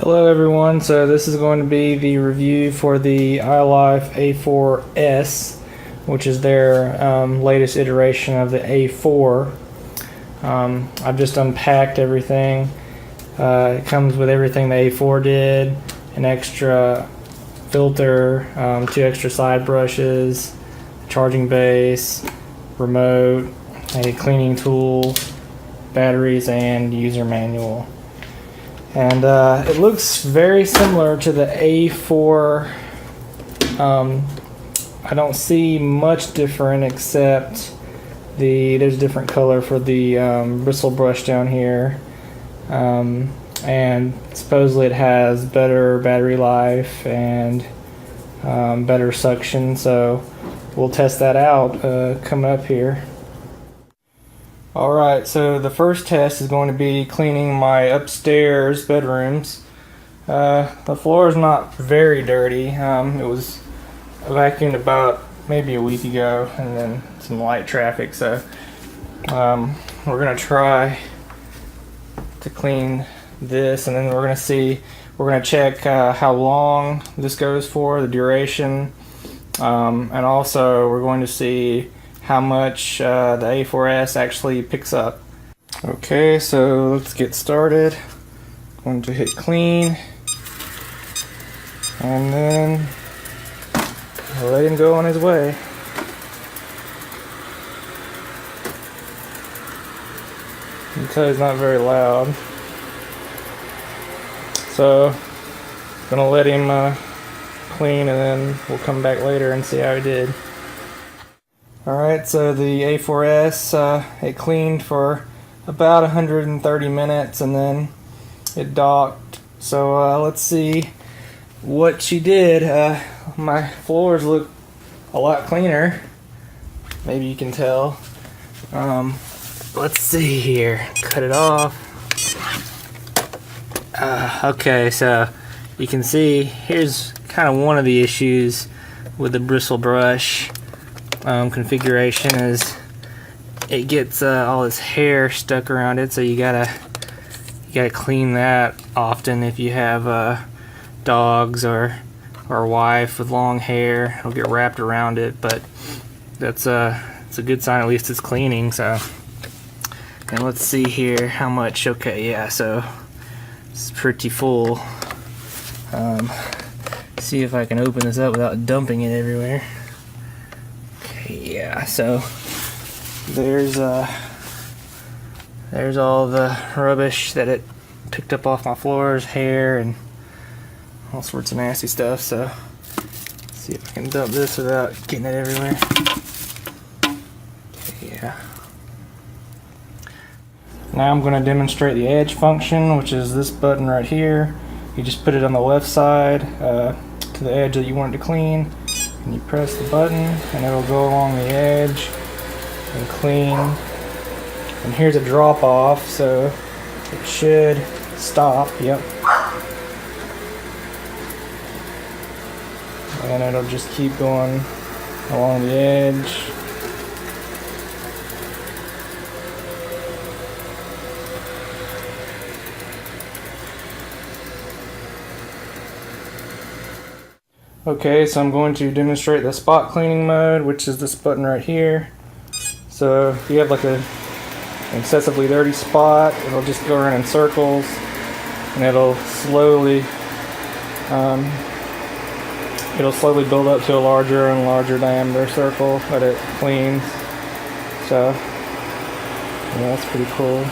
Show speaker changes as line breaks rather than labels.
Hello everyone, so this is going to be the review for the iLife A4S, which is their latest iteration of the A4. I've just unpacked everything. It comes with everything the A4 did: an extra filter, 2 extra side brushes, charging base, remote, a cleaning tool, batteries, and user manual. And it looks very similar to the A4. I don't see much different except there's a different color for the bristle brush down here, and supposedly it has better battery life and better suction, so we'll test that out coming up here. Alright, so the first test is going to be cleaning my upstairs bedrooms. The floor is not very dirty. It was vacuumed about maybe a week ago, and then some light traffic, so we're going to try to clean this, and then we're going to check how long this goes for, the duration, and also we're going to see how much the A4S actually picks up. Okay, so let's get started. I'm going to hit clean, and then let him go on his way. You can tell he's not very loud. So I'm gonna let him clean, and then we'll come back later and see how he did. Alright, so the A4S, it cleaned for about 130 minutes and then it docked. So let's see what she did. My floors look a lot cleaner. Maybe you can tell. Let's see here. Cut it off. Okay, so you can see here's kind of one of the issues with the bristle brush configuration is it gets all this hair stuck around it, so you gotta clean that often if you have dogs or a wife with long hair. It'll get wrapped around it, but it's a good sign, at least it's cleaning. So, and let's see here how much. Okay, yeah, so it's pretty full. See if I can open this up without dumping it everywhere. Yeah, so there's all the rubbish that it picked up off my floors, hair and all sorts of nasty stuff. So let's see if I can dump this without getting it everywhere. Okay, yeah. Now I'm going to demonstrate the edge function, which is this button right here. You just put it on the left side to the edge that you want it to clean, and you press the button and it'll go along the edge and clean. And here's a drop off, so it should stop. Yep. And it'll just keep going along the edge. Okay, so I'm going to demonstrate the spot cleaning mode, which is this button right here. So if you have like an excessively dirty spot, it'll just go around in circles, and it'll slowly build up to a larger and larger diameter circle that it cleans. So yeah, that's pretty cool.